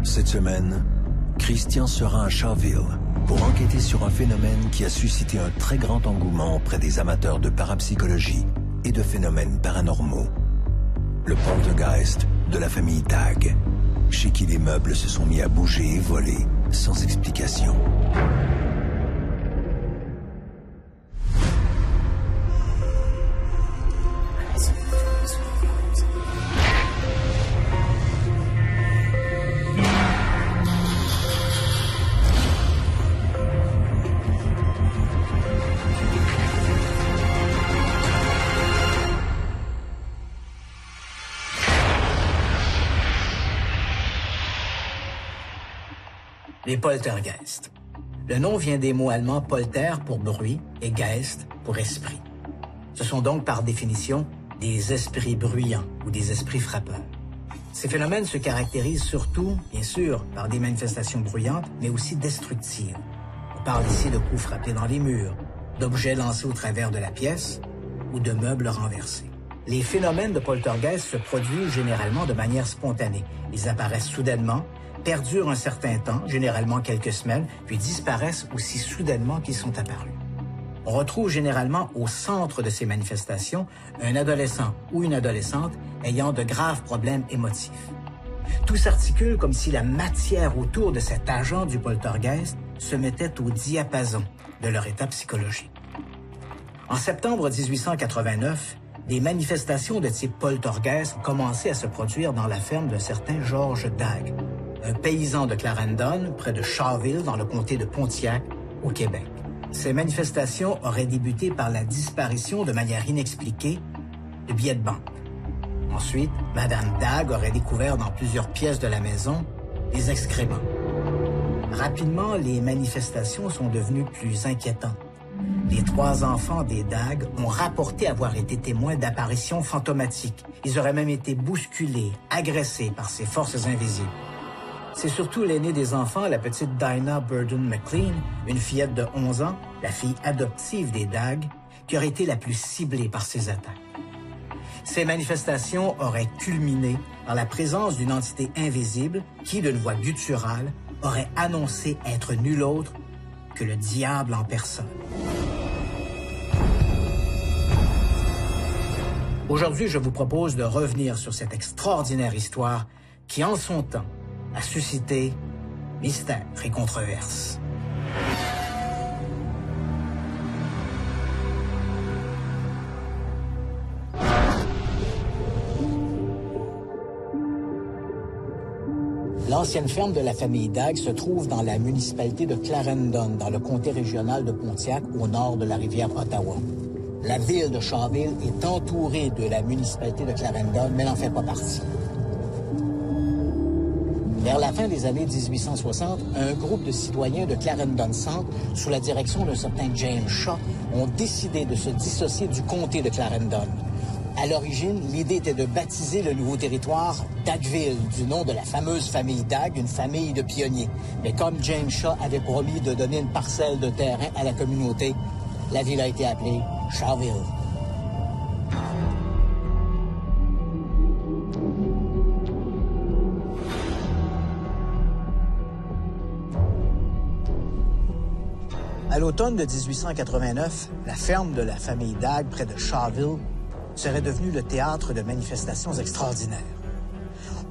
Cette semaine, Christian sera à Shawville pour enquêter sur un phénomène qui a suscité un très grand engouement auprès des amateurs de parapsychologie et de phénomènes paranormaux. Le poltergeist de la famille Dagg, chez qui les meubles se sont mis à bouger et voler sans explication. Les poltergeists. Le nom vient des mots allemands polter pour bruit et geist pour esprit. Ce sont donc par définition des esprits bruyants ou des esprits frappeurs. Ces phénomènes se caractérisent surtout, bien sûr, par des manifestations bruyantes, mais aussi destructives. On parle ici de coups frappés dans les murs, d'objets lancés au travers de la pièce ou de meubles renversés. Les phénomènes de poltergeist se produisent généralement de manière spontanée. Ils apparaissent soudainement, perdurent un certain temps, généralement quelques semaines, puis disparaissent aussi soudainement qu'ils sont apparus. On retrouve généralement au centre de ces manifestations un adolescent ou une adolescente ayant de graves problèmes émotifs. Tout s'articule comme si la matière autour de cet agent du poltergeist se mettait au diapason de leur état psychologique. En septembre 1889, des manifestations de type poltergeist ont commencé à se produire dans la ferme d'un certain George Dagg, un paysan de Clarendon, près de Shawville, dans le comté de Pontiac, au Québec. Ces manifestations auraient débuté par la disparition de manière inexpliquée de billets de banque. Ensuite, Madame Dagg aurait découvert dans plusieurs pièces de la maison des excréments. Rapidement, les manifestations sont devenues plus inquiétantes. Les 3 enfants des Dagg ont rapporté avoir été témoins d'apparitions fantomatiques. Ils auraient même été bousculés, agressés par ces forces invisibles. C'est surtout l'aînée des enfants, la petite Dinah Burden McLean, une fillette de 11 ans, la fille adoptive des Dagg, qui aurait été la plus ciblée par ces attaques. Ces manifestations auraient culminé par la présence d'une entité invisible qui, d'une voix gutturale, aurait annoncé être nul autre que le diable en personne. Aujourd'hui, je vous propose de revenir sur cette extraordinaire histoire qui, en son temps, a suscité mystère et controverse. L'ancienne ferme de la famille Dagg se trouve dans la municipalité de Clarendon, dans le comté régional de Pontiac, au nord de la rivière Ottawa. La ville de Shawville est entourée de la municipalité de Clarendon, mais n'en fait pas partie. Vers la fin des années 1860, un groupe de citoyens de Clarendon Centre, sous la direction d'un certain James Shaw, ont décidé de se dissocier du comté de Clarendon. À l'origine, l'idée était de baptiser le nouveau territoire Daggville, du nom de la fameuse famille Dagg, une famille de pionniers. Mais comme James Shaw avait promis de donner une parcelle de terrain à la communauté, la ville a été appelée Shawville. À l'automne de 1889, la ferme de la famille Dagg, près de Shawville, serait devenue le théâtre de manifestations extraordinaires.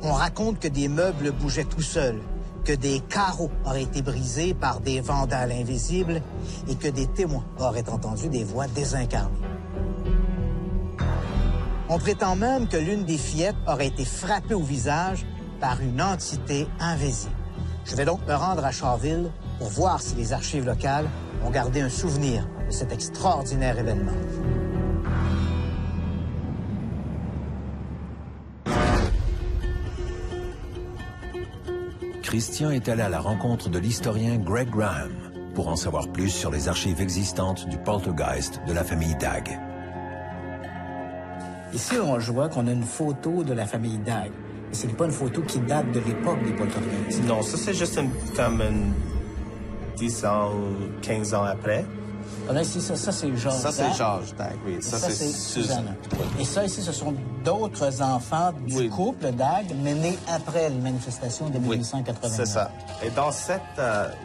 On raconte que des meubles bougeaient tout seuls, que des carreaux auraient été brisés par des vandales invisibles et que des témoins auraient entendu des voix désincarnées. On prétend même que l'une des fillettes aurait été frappée au visage par une entité invisible. Je vais donc me rendre à Shawville pour voir si les archives locales ont gardé un souvenir de cet extraordinaire événement. Christian est allé à la rencontre de l'historien Greg Graham pour en savoir plus sur les archives existantes du poltergeist de la famille Dagg. Ici, je vois qu'on a une photo de la famille Dagg. Et ce n'est pas une photo qui date de l'époque des poltergeists. Non, ça c'est juste comme 10 ans ou 15 ans après. Là, ici, ça c'est George Ça, c'est Dag. George Dag, oui. Ça, c'est Susanna. Oui. Et ça, ici, ce sont d'autres enfants du couple Dag, mais nés après les manifestations de 1889. C'est ça. Et dans cette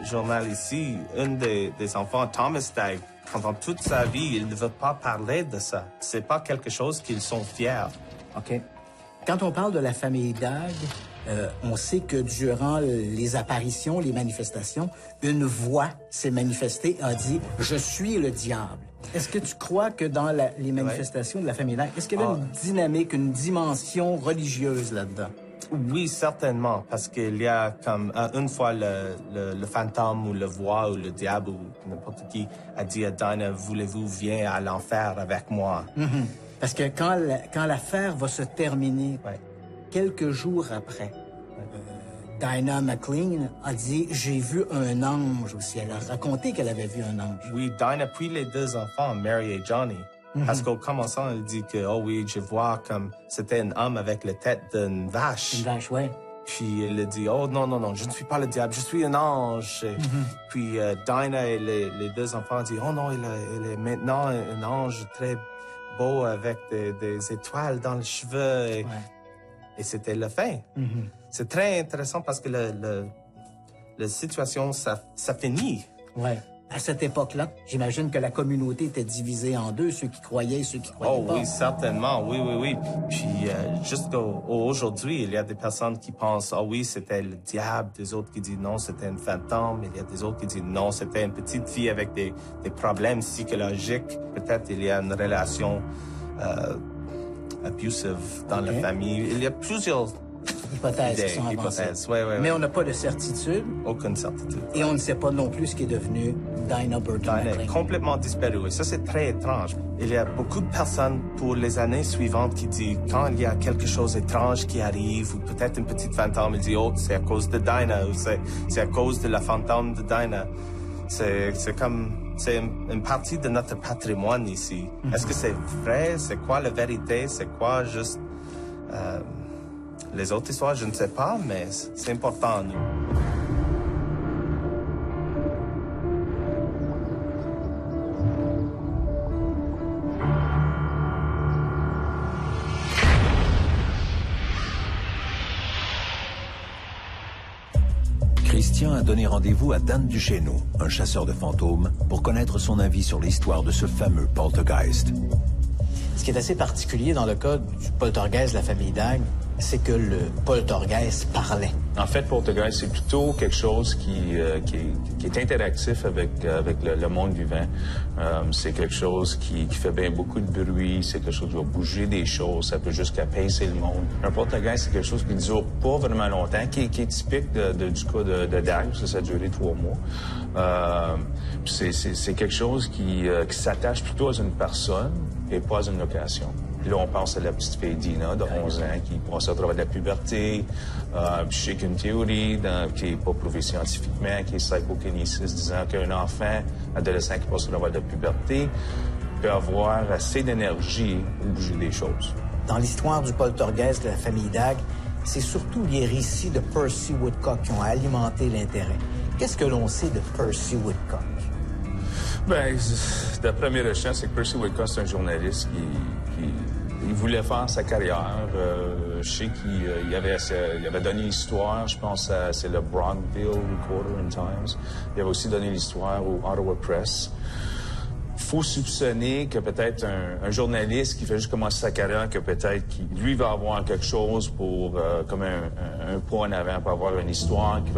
journal ici, un des enfants, Thomas Dag, pendant toute sa vie, il ne veut pas parler de ça. C'est pas quelque chose qu'ils sont fiers. OK. Quand on parle de la famille Dag, on sait que durant les apparitions, les manifestations, une voix s'est manifestée, a dit « Je suis le diable ». Est-ce que tu crois que dans les manifestations de la famille Dag, est-ce qu'il y a une dynamique, une dimension religieuse là-dedans? Oui, certainement, parce qu'il y a comme une fois le fantôme ou le voix ou le diable ou n'importe qui a dit à Dinah, voulez-vous viens à l'enfer avec moi? Mm-hmm. Parce que quand l'affaire va se terminer, quelques jours après, Dinah McLean a dit « J'ai vu un ange aussi ». Elle a raconté qu'elle avait vu un ange. Oui, Dinah, puis les deux enfants, Mary et Johnny. Parce qu'au commençant, elle dit que, oh oui, je vois comme c'était un homme avec la tête d'une vache. Une vache, oui. Puis elle a dit, oh non, non, non, je ne suis pas le diable, je suis un ange. Puis Dinah et les deux enfants ont dit, oh non, il est maintenant un ange très beau avec des étoiles dans les cheveux. Et c'était la fin. C'est très intéressant parce que la situation, ça finit. Ouais. À cette époque-là, j'imagine que la communauté était divisée en deux, ceux qui croyaient et ceux qui croyaient pas. Oh oui, certainement, oui. Puis jusqu'aujourd'hui, il y a des personnes qui pensent, oh oui, c'était le diable, des autres qui disent non, c'était un fantôme, il y a des autres qui disent non, c'était une petite fille avec des problèmes psychologiques. Peut-être il y a une relation abusive dans la famille. Il y a plusieurs hypothèses qui sont avancées. Mais on n'a pas de certitude. Aucune certitude. Et on ne sait pas non plus ce qui est devenu Dinah Burton McLean. Dinah est complètement disparue. Et ça, c'est très étrange. Il y a beaucoup de personnes pour les années suivantes qui disent, quand il y a quelque chose d'étrange qui arrive, ou peut-être une petite fantôme, ils disent, oh, c'est à cause de Dinah, ou c'est à cause de la fantôme de Dinah. C'est comme, c'est une partie de notre patrimoine ici. Est-ce que c'est vrai? C'est quoi la vérité? C'est quoi juste... les autres histoires, je ne sais pas, mais c'est important à nous. Christian a donné rendez-vous à Dan Duchesneau, un chasseur de fantômes, pour connaître son avis sur l'histoire de ce fameux poltergeist. Ce qui est assez particulier dans le cas du poltergeist de la famille Dag, c'est que le poltergeist parlait. En fait, poltergeist, c'est plutôt quelque chose qui est interactif avec le monde vivant. C'est quelque chose qui fait bien beaucoup de bruit, c'est quelque chose qui va bouger des choses, ça peut jusqu'à pincer le monde. Un poltergeist, c'est quelque chose qui ne dure pas vraiment longtemps, qui est typique du cas de Dag, ça a duré 3 mois. C'est quelque chose qui s'attache plutôt à une personne et pas à une location. Puis là, on pense à la petite fille Dina, de 11 ans, qui passe au travers de la puberté. Je sais qu'une théorie qui n'est pas prouvée scientifiquement, qui est psychokinésis, disant qu'un enfant, adolescent qui passe au travers de la puberté, peut avoir assez d'énergie pour bouger des choses. Dans l'histoire du poltergeist de la famille Dag, c'est surtout les récits de Percy Woodcock qui ont alimenté l'intérêt. Qu'est-ce que l'on sait de Percy Woodcock? Bien, d'après mes recherches, c'est que Percy Woodcock, c'est un journaliste qui il voulait faire sa carrière. Je sais qu'il avait donné l'histoire, je pense, c'est le Brockville Recorder and Times. Il avait aussi donné l'histoire au Ottawa Press. Faut soupçonner que peut-être un journaliste qui fait juste commencer sa carrière, que peut-être lui va avoir quelque chose pour comme un pas en avant, pour avoir une histoire qui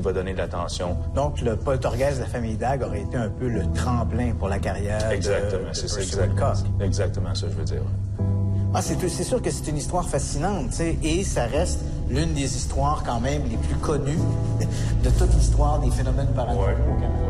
va donner de l'attention. Donc, le poltergeist de la famille Dag aurait été un peu le tremplin pour la carrière exactement, de c'est Percy ça, Woodcock. Exactement ça, je veux dire. C'est sûr que c'est une histoire fascinante, tu sais, et ça reste l'une des histoires quand même les plus connues de toute l'histoire des phénomènes paranormaux au Canada.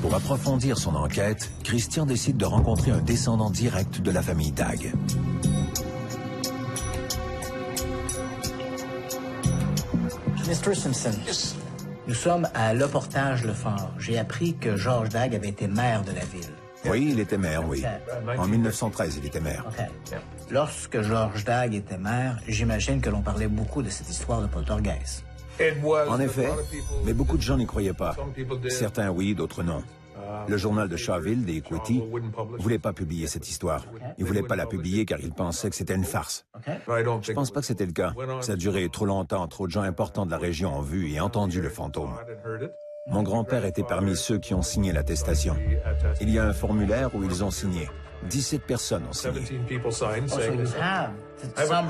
Pour approfondir son enquête, Christian décide de rencontrer un descendant direct de la famille Dag. Mr. Simpson, nous sommes à Le Portage-le-Fort. J'ai appris que George Dag avait été maire de la ville. Oui, il était maire, oui. OK. En 1913, il était maire. OK. Lorsque George Dagg était maire, j'imagine que l'on parlait beaucoup de cette histoire de poltergeist. En effet, mais beaucoup de gens n'y croyaient pas. Certains oui, d'autres non. Le journal de Shawville, des Equity, ne voulait pas publier cette histoire. Il ne voulait pas la publier car il pensait que c'était une farce. OK? Je pense pas que c'était le cas. Ça a duré trop longtemps, trop de gens importants de la région ont vu et entendu le fantôme. Mon grand-père était parmi ceux qui ont signé l'attestation. Il y a un formulaire où ils ont signé. 17 personnes ont signé.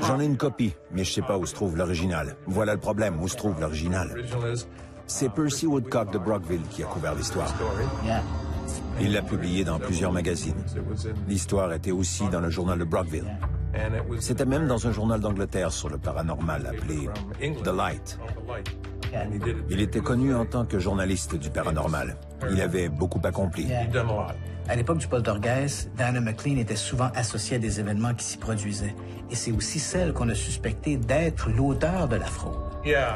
J'en ai une copie, mais je sais pas où se trouve l'original. Voilà le problème, où se trouve l'original. C'est Percy Woodcock de Brockville qui a couvert l'histoire. Yeah. Il l'a publié dans plusieurs magazines. L'histoire était aussi dans le journal de Brockville. C'était même dans un journal d'Angleterre sur le paranormal appelé The Light. Il était connu en tant que journaliste du paranormal. Il avait beaucoup accompli. À l'époque du poltergeist, Dana McLean était souvent associée à des événements qui s'y produisaient. Et c'est aussi celle qu'on a suspectée d'être l'auteur de la fraude.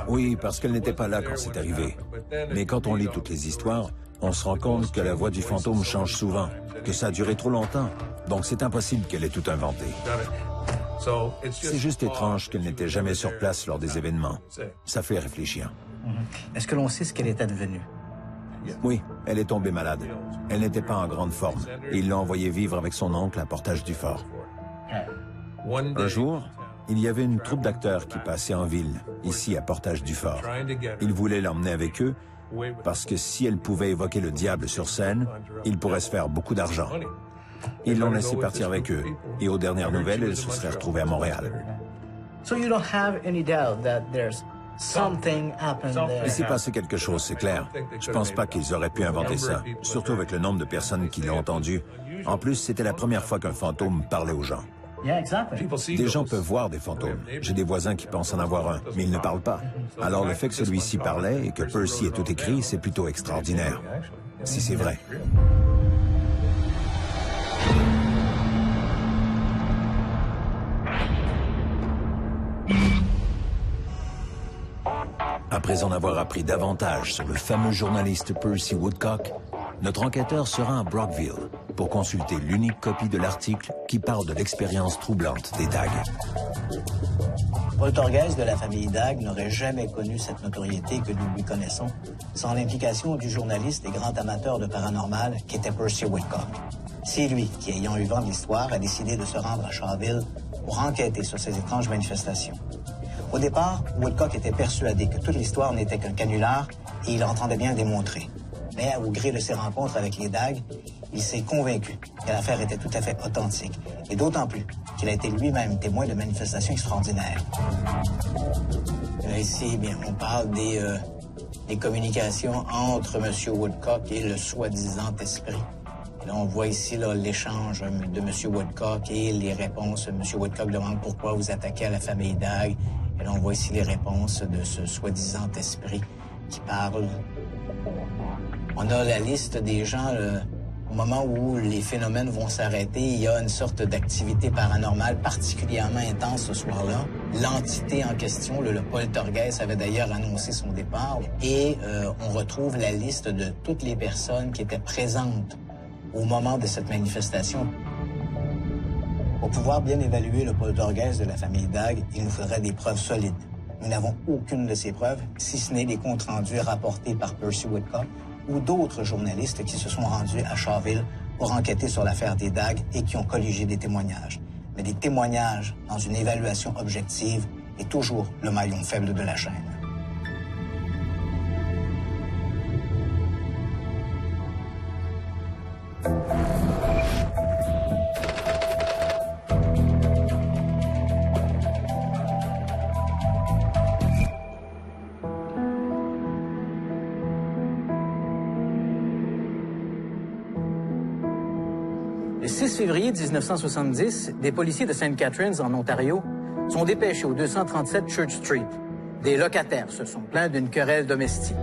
Oui, parce qu'elle n'était pas là quand c'est arrivé. Mais quand on lit toutes les histoires, on se rend compte que la voix du fantôme change souvent, que ça a duré trop longtemps. Donc c'est impossible qu'elle ait tout inventé. C'est juste étrange qu'elle n'était jamais sur place lors des événements. Ça fait réfléchir. Est-ce que l'on sait ce qu'elle est advenue? Oui, elle est tombée malade. Elle n'était pas en grande forme. Et ils l'ont envoyée vivre avec son oncle à Portage-du-Fort. Un jour, il y avait une troupe d'acteurs qui passait en ville, ici à Portage-du-Fort. Ils voulaient l'emmener avec eux parce que si elle pouvait évoquer le diable sur scène, il pourrait se faire beaucoup d'argent. Ils l'ont laissé partir avec eux. Et aux dernières nouvelles, elle se serait retrouvée à Montréal. So you don't have any doubt that there's something happened there. Il s'est passé quelque chose, c'est clair. Je pense pas qu'ils auraient pu inventer ça, surtout avec le nombre de personnes qui l'ont entendu. En plus, c'était la première fois qu'un fantôme parlait aux gens. Yeah, exactly. Des gens peuvent voir des fantômes. J'ai des voisins qui pensent en avoir un, mais ils ne parlent pas. Alors le fait que celui-ci parlait et que Percy ait tout écrit, c'est plutôt extraordinaire. Si c'est vrai. Après en avoir appris davantage sur le fameux journaliste Percy Woodcock, notre enquêteur se rend à Brockville pour consulter l'unique copie de l'article qui parle de l'expérience troublante des Dagg. Poltergeist de la famille Dagg n'aurait jamais connu cette notoriété que nous lui connaissons sans l'implication du journaliste et grand amateur de paranormal qu'était Percy Woodcock. C'est lui qui, ayant eu vent de l'histoire, a décidé de se rendre à Shawville pour enquêter sur ces étranges manifestations. Au départ, Woodcock était persuadé que toute l'histoire n'était qu'un canular et il entendait bien le démontrer. Mais au gré de ses rencontres avec les Dagg, il s'est convaincu que l'affaire était tout à fait authentique, et d'autant plus qu'il a été lui-même témoin de manifestations extraordinaires. Là, ici, bien, on parle des communications entre M. Woodcock et le soi-disant esprit. Et là, on voit ici l'échange de M. Woodcock et les réponses. M. Woodcock demande pourquoi vous attaquez à la famille Dagg. Et là, on voit ici les réponses de ce soi-disant esprit qui parle. On a la liste des gens, au moment où les phénomènes vont s'arrêter, il y a une sorte d'activité paranormale particulièrement intense ce soir-là. L'entité en question, le poltergeist, avait d'ailleurs annoncé son départ. Et on retrouve la liste de toutes les personnes qui étaient présentes au moment de cette manifestation. Pour pouvoir bien évaluer le poltergeist de la famille Dagg, il nous faudrait des preuves solides. Nous n'avons aucune de ces preuves, si ce n'est les comptes rendus rapportés par Percy Woodcock ou d'autres journalistes qui se sont rendus à Shawville pour enquêter sur l'affaire des Dagg et qui ont colligé des témoignages. Mais des témoignages dans une évaluation objective est toujours le maillon faible de la chaîne. Le 6 février 1970, des policiers de St. Catharines, en Ontario, sont dépêchés au 237 Church Street. Des locataires se sont plaints d'une querelle domestique.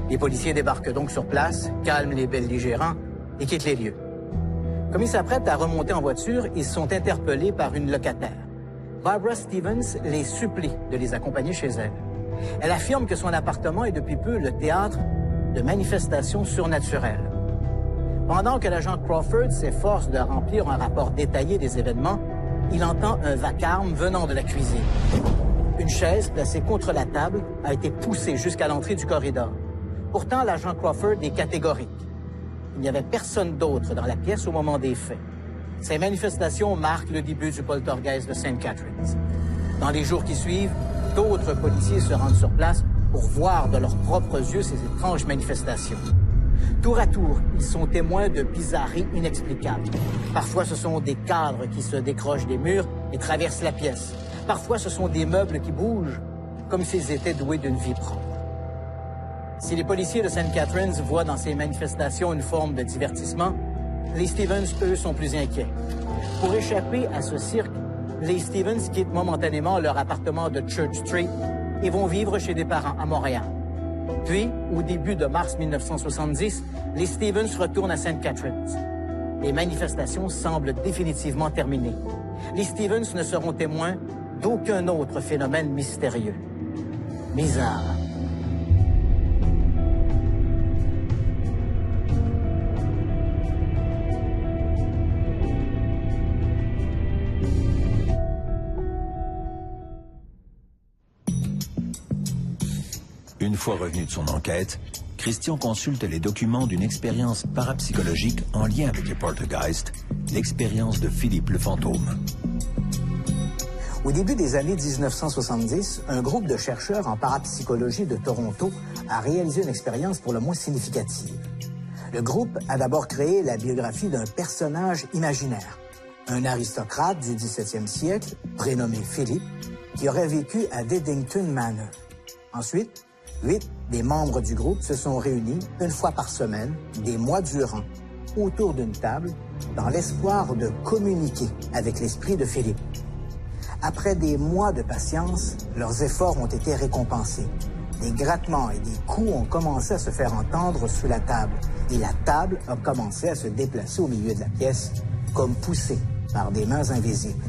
Les policiers débarquent donc sur place, calment les belligérants et quittent les lieux. Comme ils s'apprêtent à remonter en voiture, ils sont interpellés par une locataire. Barbara Stevens les supplie de les accompagner chez elle. Elle affirme que son appartement est depuis peu le théâtre de manifestations surnaturelles. Pendant que l'agent Crawford s'efforce de remplir un rapport détaillé des événements, il entend un vacarme venant de la cuisine. Une chaise placée contre la table a été poussée jusqu'à l'entrée du corridor. Pourtant, l'agent Crawford est catégorique. Il n'y avait personne d'autre dans la pièce au moment des faits. Ces manifestations marquent le début du poltergeist de St. Catharines. Dans les jours qui suivent, d'autres policiers se rendent sur place pour voir de leurs propres yeux ces étranges manifestations. Tour à tour, ils sont témoins de bizarreries inexplicables. Parfois, ce sont des cadres qui se décrochent des murs et traversent la pièce. Parfois, ce sont des meubles qui bougent, comme s'ils étaient doués d'une vie propre. Si les policiers de St. Catharines voient dans ces manifestations une forme de divertissement, les Stevens, eux, sont plus inquiets. Pour échapper à ce cirque, les Stevens quittent momentanément leur appartement de Church Street et vont vivre chez des parents à Montréal. Puis, au début de mars 1970, les Stevens retournent à St. Catharines. Les manifestations semblent définitivement terminées. Les Stevens ne seront témoins d'aucun autre phénomène mystérieux. Bizarre. Une fois revenu de son enquête, Christian consulte les documents d'une expérience parapsychologique en lien avec les poltergeists, l'expérience de Philippe le fantôme. Au début des années 1970, un groupe de chercheurs en parapsychologie de Toronto a réalisé une expérience pour le moins significative. Le groupe a d'abord créé la biographie d'un personnage imaginaire, un aristocrate du 17e siècle, prénommé Philippe, qui aurait vécu à Dedington Manor. Ensuite, 8 des membres du groupe se sont réunis une fois par semaine, des mois durant, autour d'une table, dans l'espoir de communiquer avec l'esprit de Philippe. Après des mois de patience, leurs efforts ont été récompensés. Des grattements et des coups ont commencé à se faire entendre sous la table, et la table a commencé à se déplacer au milieu de la pièce, comme poussée par des mains invisibles.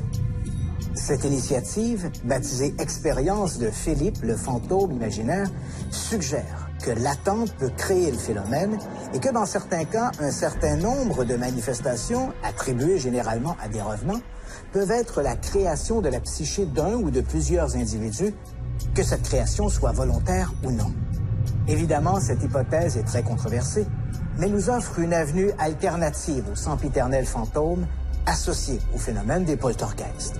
Cette initiative, baptisée « Expérience de Philippe, le fantôme imaginaire », suggère que l'attente peut créer le phénomène et que dans certains cas, un certain nombre de manifestations, attribuées généralement à des revenants, peuvent être la création de la psyché d'un ou de plusieurs individus, que cette création soit volontaire ou non. Évidemment, cette hypothèse est très controversée, mais nous offre une avenue alternative au sempiternel fantôme associé au phénomène des poltergeists.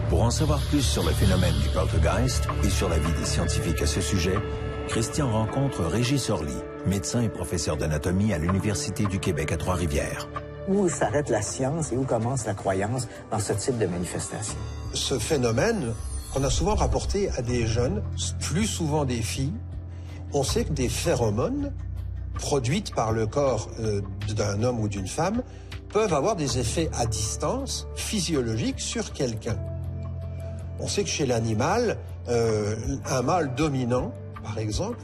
Pour en savoir plus sur le phénomène du poltergeist et sur la vie des scientifiques à ce sujet, Christian rencontre Régis Orly, médecin et professeur d'anatomie à l'Université du Québec à Trois-Rivières. Où s'arrête la science et où commence la croyance dans ce type de manifestation? Ce phénomène, qu'on a souvent rapporté à des jeunes, plus souvent des filles, on sait que des phéromones produites par le corps d'un homme ou d'une femme peuvent avoir des effets à distance physiologiques sur quelqu'un. On sait que chez l'animal, un mâle dominant, par exemple,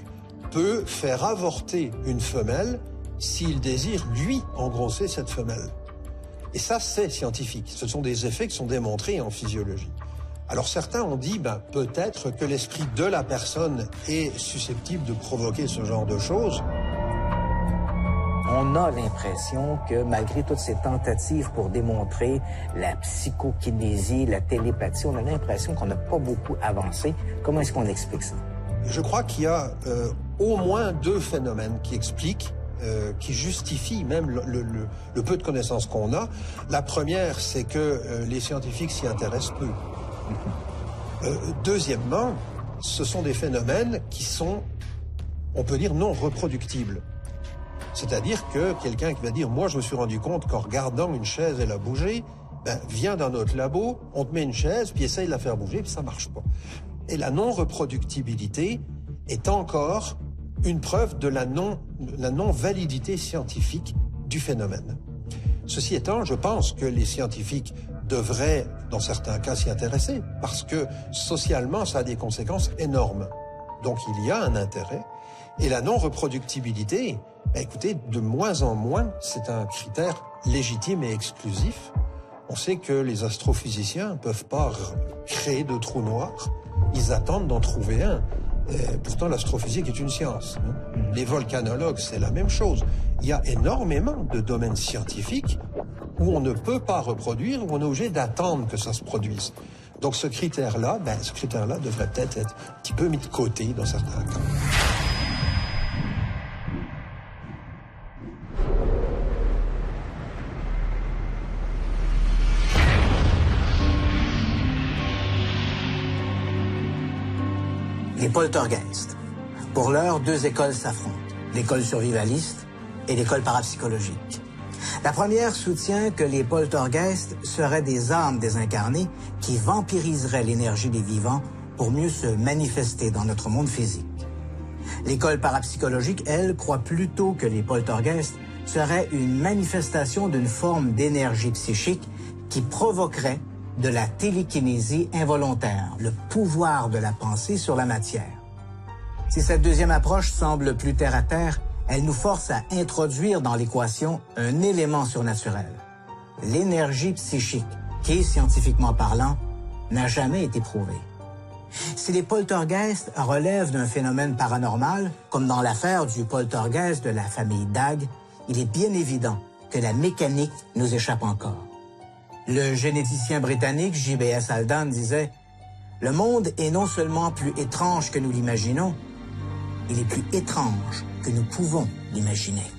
peut faire avorter une femelle s'il désire, lui, engrosser cette femelle. Et ça, c'est scientifique. Ce sont des effets qui sont démontrés en physiologie. Alors certains ont dit, peut-être que l'esprit de la personne est susceptible de provoquer ce genre de choses. On a l'impression que malgré toutes ces tentatives pour démontrer la psychokinésie, la télépathie, on a l'impression qu'on n'a pas beaucoup avancé. Comment est-ce qu'on explique ça? Je crois qu'il y a au moins 2 phénomènes qui expliquent, qui justifient même le peu de connaissances qu'on a. La première, c'est que les scientifiques s'y intéressent peu. Deuxièmement, ce sont des phénomènes qui sont, on peut dire, non reproductibles. C'est-à-dire que quelqu'un qui va dire « Moi, je me suis rendu compte qu'en regardant une chaise, elle a bougé », viens dans notre labo, on te met une chaise, puis essaye de la faire bouger, puis ça marche pas. Et la non-reproductibilité est encore une preuve de la non-validité scientifique du phénomène. Ceci étant, je pense que les scientifiques devraient, dans certains cas, s'y intéresser, parce que socialement, ça a des conséquences énormes. Donc il y a un intérêt. Et la non-reproductibilité, écoutez, de moins en moins, c'est un critère légitime et exclusif On sait que les astrophysiciens ne peuvent pas créer de trous noirs. Ils attendent d'en trouver un. Et pourtant, l'astrophysique est une science. Les volcanologues, c'est la même chose. Il y a énormément de domaines scientifiques où on ne peut pas reproduire, où on est obligé d'attendre que ça se produise. Donc ce critère-là, devrait peut-être être un petit peu mis de côté dans certains cas. Les poltergeists. Pour l'heure, deux écoles s'affrontent, l'école survivaliste et l'école parapsychologique. La première soutient que les poltergeists seraient des âmes désincarnées qui vampiriseraient l'énergie des vivants pour mieux se manifester dans notre monde physique. L'école parapsychologique, elle, croit plutôt que les poltergeists seraient une manifestation d'une forme d'énergie psychique qui provoquerait de la télékinésie involontaire, le pouvoir de la pensée sur la matière. Si cette deuxième approche semble plus terre-à-terre, elle nous force à introduire dans l'équation un élément surnaturel, l'énergie psychique, qui, scientifiquement parlant, n'a jamais été prouvée. Si les poltergeists relèvent d'un phénomène paranormal, comme dans l'affaire du poltergeist de la famille Dagg, il est bien évident que la mécanique nous échappe encore. Le généticien britannique J.B.S. Haldane disait « Le monde est non seulement plus étrange que nous l'imaginons, il est plus étrange que nous pouvons l'imaginer. »